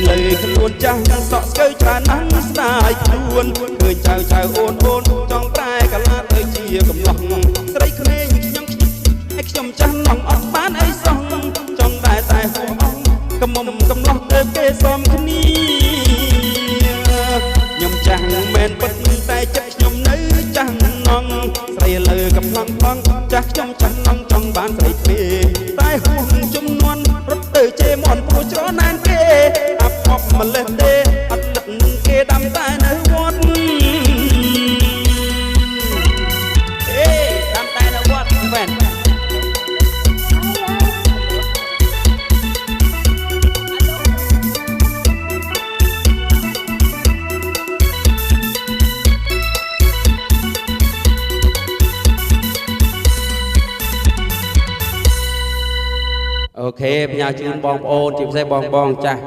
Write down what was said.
លើខ្លួនចាស់សក់ស្កើច្រើនណាស់ស្ដាយខ្លួនឃើញចៅអូនចង់ប្រែកាឡាទៅជាកំឡោះស្រីក្មេងខ្ញុំចាស់ឡងអត់បានអីសោះចង់តែហួអងកំមុំកំឡោះទៅគេសមគ្នាខ្ញុំចាស់មែនពិតតែចិត្តខ្ញុំនៅចាស់ណងស្រីលើកំឡុងផងចាស់ខ្ញុំចាស់ណងចង់បានស្រីពេតែហួជំនន់រត់ទៅជេមន់ព្រោះច្រណែនគេអាប់អប់ម្លេះទេអត់លឹកគេដាំតែនៅវត្តដាំតែនៅវត្តមែនអូខេផ្ញើជូនបងប្អូនជាពិសេសបងចាស់